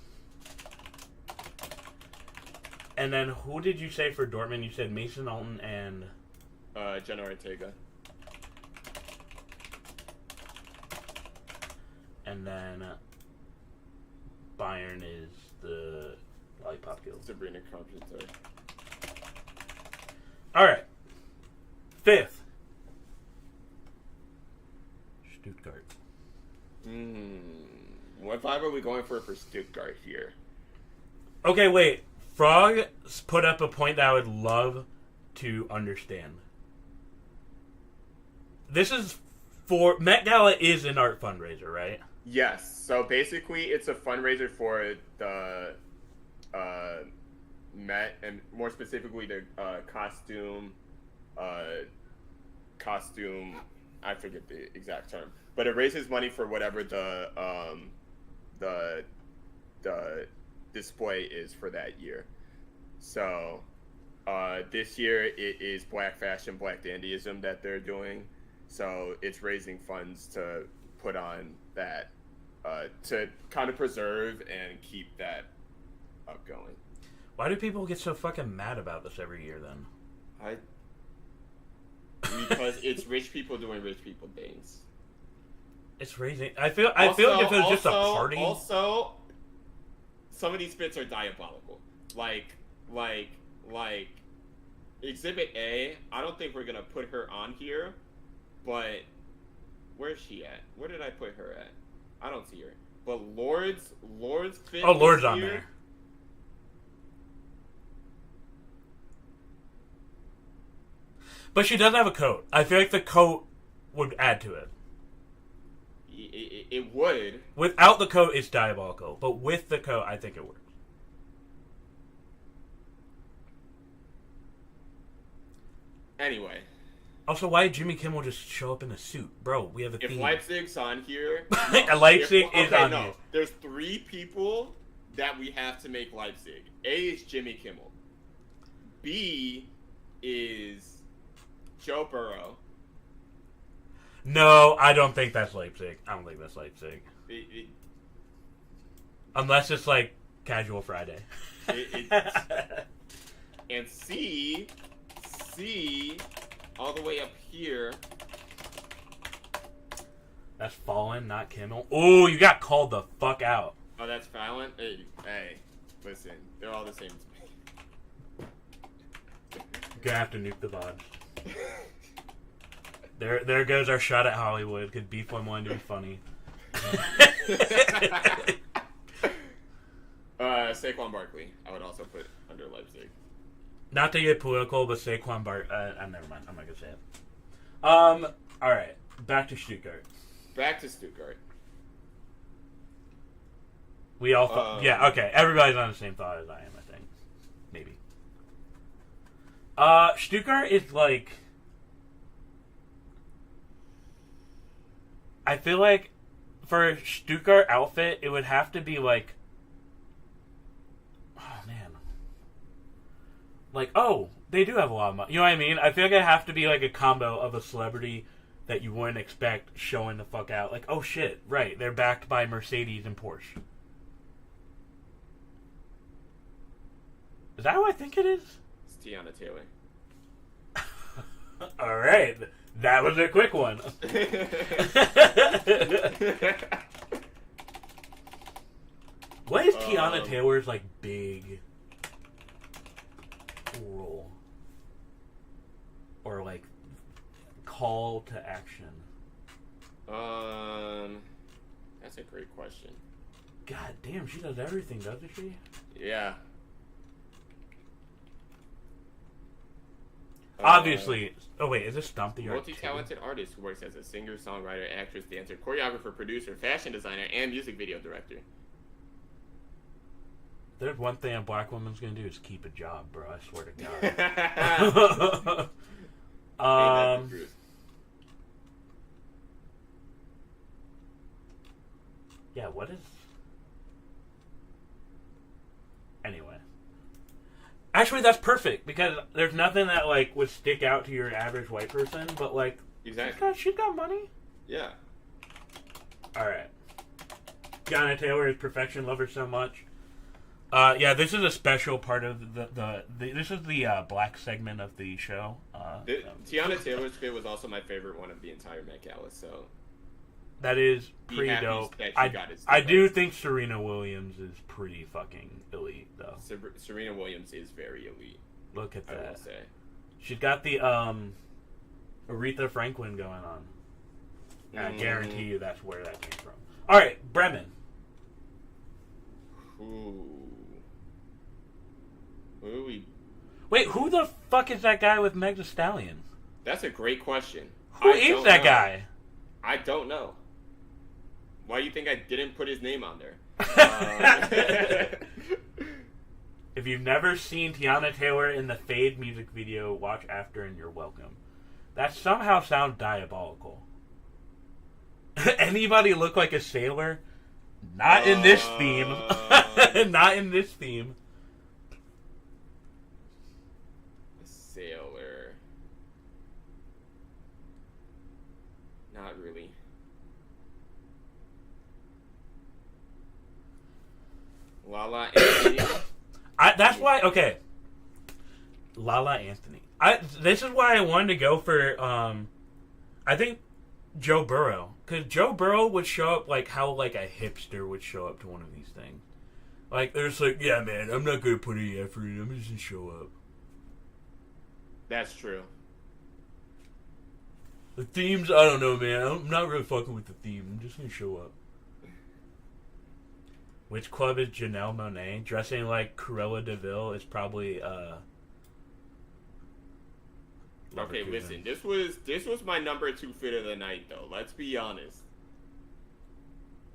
And then who did you say for Dortmund? You said Mason Alton and Jenna Ortega. And then Bayern is the Lollipop Guild. Sabrina Carpenter. Alright. 5th. Stuttgart. What vibe are we going for Stuttgart here? Okay, wait. Frog put up a point that I would love to understand. This is for... Met Gala is an art fundraiser, right? Yes. So basically, it's a fundraiser for the Met, and more specifically the costume. I forget the exact term, but it raises money for whatever the display is for that year. So this year it is Black Fashion, Black Dandyism that they're doing. So it's raising funds to put on that, to kind of preserve and keep that up going. Why do people get so fucking mad about this every year then? Because it's rich people doing rich people things. It's raising... I feel like if it was just a party... Also, some of these bits are diabolical. Like Exhibit A, I don't think we're going to put her on here, but where's she at? Where did I put her at? I don't see her. But Lord's fit. Oh, Lord's on there. But she doesn't have a coat. I feel like the coat would add to it. It would. Without the coat, it's diabolical. But with the coat, I think it works. Anyway. Also, why did Jimmy Kimmel just show up in a suit? Bro, we have a theme. If Leipzig's on here... Leipzig is on here. There's 3 people that we have to make Leipzig. A is Jimmy Kimmel. B is Joe Burrow. No, I don't think that's Leipzig. I don't think that's Leipzig. Unless it's like Casual Friday. And C, all the way up here. That's Fallen, not Kimmel. Oh, you got called the fuck out. Oh, that's Fallon? Hey, listen, they're all the same to me. You're gonna have to nuke the VOD. There goes our shot at Hollywood, because Beef One wanted to be funny. Saquon Barkley, I would also put under Leipzig. Not to get political, but Saquon never mind. I'm not gonna say it. Alright. Back to Stuttgart. We all yeah, okay. Everybody's on the same thought as I am, I think. Maybe. Stuttgart is like... I feel like for a Stuttgart outfit, it would have to be like... Oh, man. Like, They do have a lot of money. You know what I mean? I feel like it have to be like a combo of a celebrity that you wouldn't expect showing the fuck out. Like, oh shit, right, they're backed by Mercedes and Porsche. Is that who I think it is? It's Tiana Taylor. All right, that was a quick one. What is Tiana Taylor's like big role or like call to action? That's a great question. God damn, she does everything, doesn't she? Yeah. Obviously. Oh wait, is this Stomp the Yard? Multi-talented artist who works as a singer, songwriter, actress, dancer, choreographer, producer, fashion designer, and music video director. There's one thing a black woman's gonna do is keep a job, bro. I swear to God. Yeah, what is... Anyway. Actually, that's perfect, because there's nothing that, like, would stick out to your average white person, but, like, exactly. She's got money. Yeah. Alright. Tiana Taylor is perfection, love her so much. Yeah, this is a special part of this is the black segment of the show. Tiana Taylor's fit was also my favorite one of the entire Met Gala, so... That is pretty dope. I do think Serena Williams is pretty fucking elite, though. Serena Williams is very elite. Look at that. I will say. She's got the Aretha Franklin going on. I guarantee you that's where that came from. All right, Bremen. Ooh. Wait, who the fuck is that guy with Meg Thee Stallion? That's a great question. Who is that guy? I don't know. Why do you think I didn't put his name on there? If you've never seen Tiana Taylor in the Fade music video, watch after and you're welcome. That somehow sounds diabolical. Anybody look like a sailor? Not in this theme. Not in this theme. A sailor. Not really. Lala Anthony. That's why. Okay. Lala Anthony. This is why I wanted to go for. I think Joe Burrow, because Joe Burrow would show up like how like a hipster would show up to one of these things. Like there's like, yeah, man, I'm not gonna put any effort in. I'm just gonna show up. That's true. The themes, I don't know, man. I'm not really fucking with the theme. I'm just gonna show up. Which club is Janelle Monáe? Dressing like Cruella de Vil is probably okay, listen. This was my number 2 fit of the night, though. Let's be honest.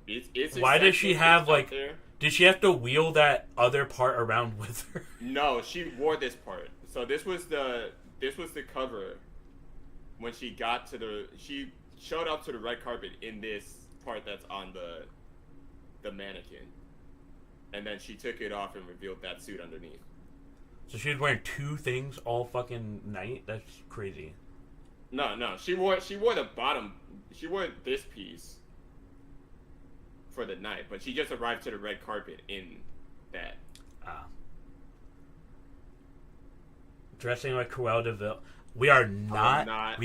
It's why does she have like? There. Did she have to wheel that other part around with her? No, she wore this part. So this was the cover. When she got to she showed up to the red carpet in this part that's on the mannequin. And then she took it off and revealed that suit underneath. So she was wearing 2 things all fucking night? That's crazy. No. She wore the bottom. She wore this piece for the night, but she just arrived to the red carpet in that. Dressing like Cruella de Vil. We are not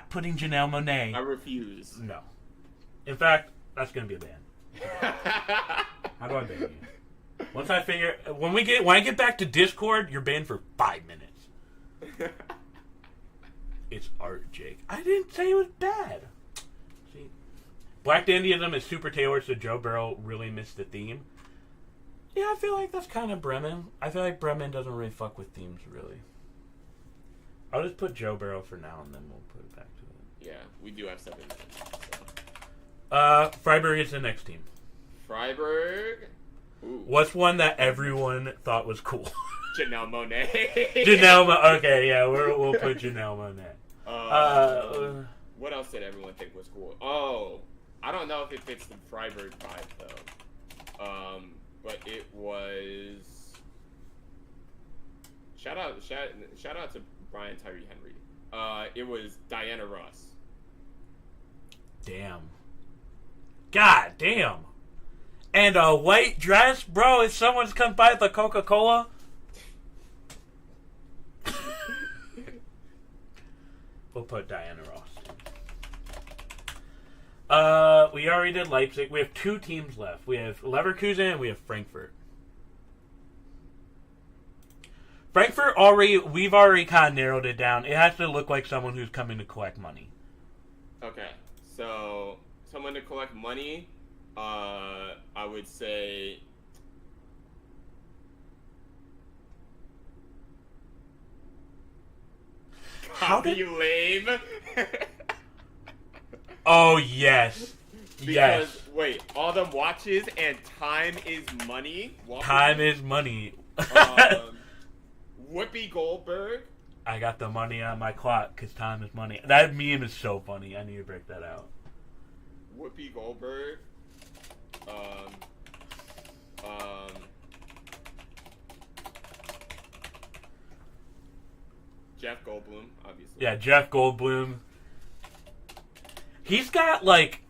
putting Janelle Monáe. I refuse. No. In fact, that's gonna be a ban. How do I ban you? Once I figure when I get back to Discord, you're banned for 5 minutes. It's art, Jake. I didn't say it was bad. See, Black Dandyism is super tailored, so Joe Burrow really missed the theme. Yeah, I feel like that's kind of Bremen. I feel like Bremen doesn't really fuck with themes, really. I'll just put Joe Burrow for now, and then we'll put it back to it. Yeah, we do have 7 minutes. Freiburg is the next team. Freiburg? Ooh. What's one that everyone thought was cool? Janelle Monáe. Okay, yeah, we'll put Janelle Monáe. What else did everyone think was cool? Oh, I don't know if it fits the Freiburg vibe, though. But it was... shout out to Brian Tyree Henry. It was Diana Ross. Damn. God damn. And a white dress, bro. If someone's come by the Coca-Cola. We'll put Diana Ross. We already did Leipzig. We have 2 teams left. We have Leverkusen and we have Frankfurt. Frankfurt we've already kind of narrowed it down. It has to look like someone who's coming to collect money. Okay, so someone to collect money, I would say copy lame. Oh yes. Because wait, all the watches and time is money. Time is money. Whoopi Goldberg. I got the money on my clock because time is money. That meme is so funny. I need to break that out. Whoopi Goldberg. Jeff Goldblum, obviously. Yeah, Jeff Goldblum. He's got like.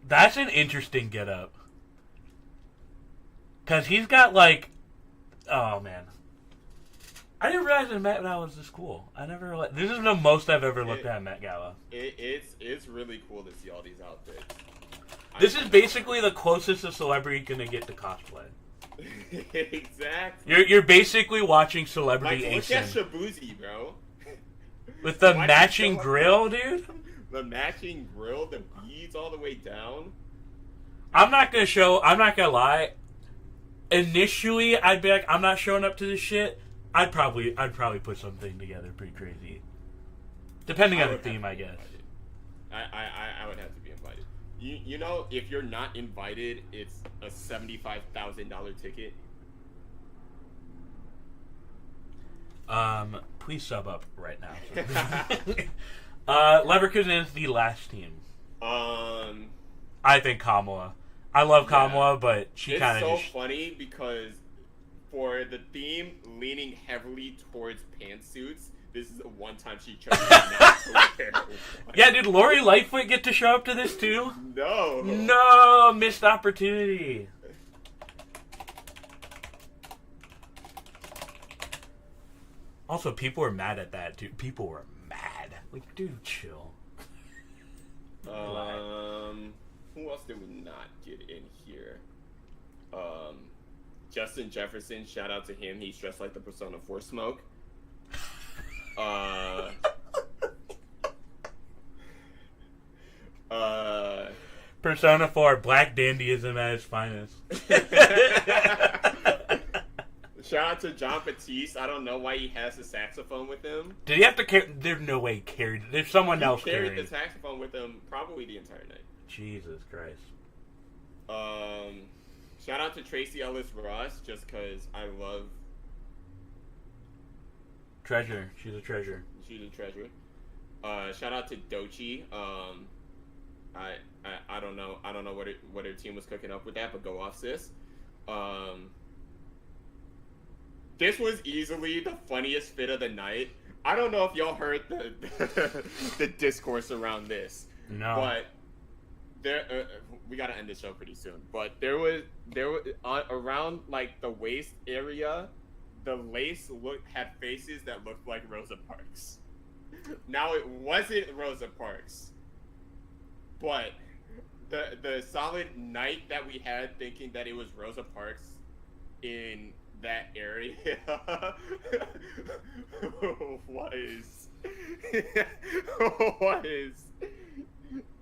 That's an interesting getup. Because he's got like. Oh man. I didn't realize that Met Gala was this cool. This is the most I've ever looked at Met Gala. It's really cool to see all these outfits. This is basically the closest a celebrity gonna get to cosplay. Exactly. You're basically watching Celebrity Like, look Acing. at Shabuzi, bro. With the matching grill, dude. The matching grill, the beads all the way down. I'm not gonna lie. Initially, I'd be like, I'm not showing up to this shit. I'd probably put something together pretty crazy. Depending on the theme, I guess. I would have to be invited. You know, if you're not invited, it's a $75,000 ticket. Please sub up right now. Leverkusen is the last team. I think Kamala. I love Kamala, but she kind of. It's so funny because for the theme leaning heavily towards pantsuits, this is the one time she chose not to wear one. Yeah, did Lori Lightfoot get to show up to this too? No. No, missed opportunity. Also, people were mad at that, dude. People were mad. Like, dude, chill. Who else did we not get in here? Justin Jefferson, shout out to him. He's dressed like the Persona 4 Smoke. Persona 4, black dandyism at its finest. Shout out to John Batiste. I don't know why he has the saxophone with him. Did he have to carry? There's no way he carried. There's someone else carrying. He carried the saxophone with him probably the entire night. Jesus Christ. Shout out to Tracy Ellis Ross, just because I love. Treasure. She's a treasure. She's a treasure. Shout out to Dochi. I don't know what her team was cooking up with that, but go off, sis. This was easily the funniest fit of the night. I don't know if y'all heard the discourse around this. No. But there, we gotta end the show pretty soon. But there was around like the waist area, the lace had faces that looked like Rosa Parks. Now it wasn't Rosa Parks, but the solid night that we had thinking that it was Rosa Parks in that area was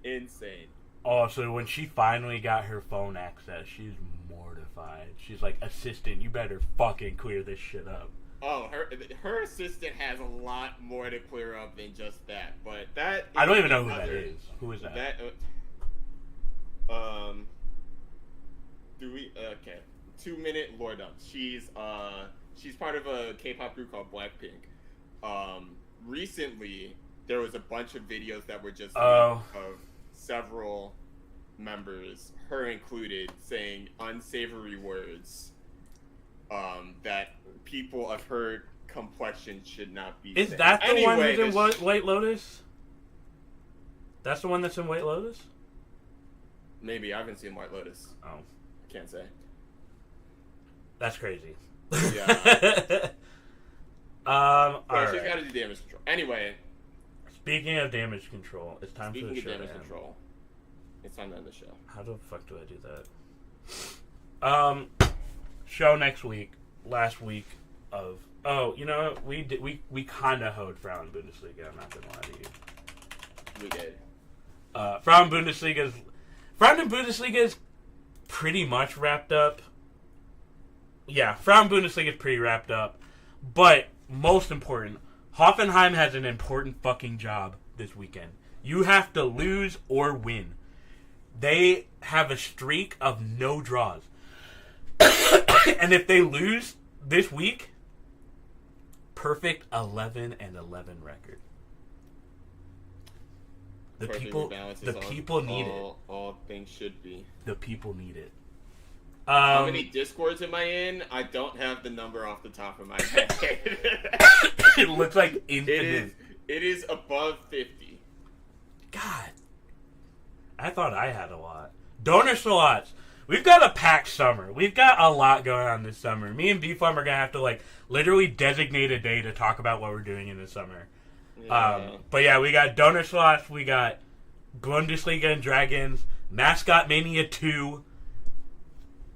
insane. Oh, so when she finally got her phone access, she's mortified. She's like, assistant, you better fucking clear this shit up. Oh, her assistant has a lot more to clear up than just that. But that I don't even know who that is. Who is that? Okay. 2-minute Lordum. She's part of a K-pop group called Blackpink. Recently there was a bunch of videos that were just of several members, her included, saying unsavory words that people have heard complexion should not be. Is said. that the one Anyway, who's in White Lotus? That's the one that's in White Lotus? Maybe I haven't seen White Lotus. Oh. Can't say. That's crazy. Yeah. All But she's right. got to do damage control. Anyway, Speaking of damage control, it's time for speaking the of show. damage to end. control, it's time to end the show. How the fuck do I do that? Show next week. Last week of you know what? We kind of hoed Frauen Bundesliga. I'm not gonna lie to you. We did. Frauen Bundesliga is pretty much wrapped up. Yeah, Frauen Bundesliga is pretty wrapped up. But most important, Hoffenheim has an important fucking job this weekend. You have to lose or win. They have a streak of no draws. And if they lose this week, perfect 11-11 record. The Perfect people need it. All things should be. The people need it. How many Discords am I in? I don't have the number off the top of my head. It looks like infinite. It is above 50. God. I thought I had a lot. Donor slots. We've got a packed summer. We've got a lot going on this summer. Me and B-Farm are going to have to, literally designate a day to talk about what we're doing in the summer. Yeah. But yeah, we got donor slots. We got Bundesliga and Dragons. Mascot Mania 2.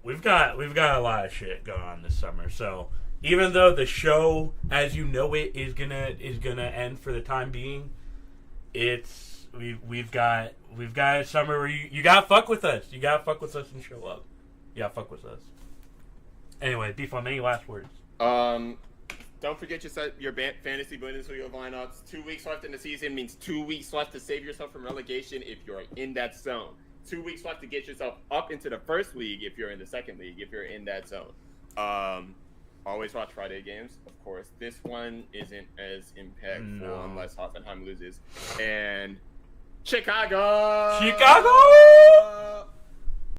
We've got a lot of shit going on this summer. So even though the show, as you know it, is gonna end for the time being, we've got a summer where you gotta fuck with us. You gotta fuck with us and show up. You gotta fuck with us. Anyway, B-Farm, any last words? Don't forget your fantasy Bundesliga lineups. 2 weeks left in the season means 2 weeks left to save yourself from relegation if you're in that zone. 2 weeks left to get yourself up into the first league if you're in the second league, if you're in that zone. Always watch Friday games, of course. This one isn't as impactful unless Hoffenheim loses. And Chicago!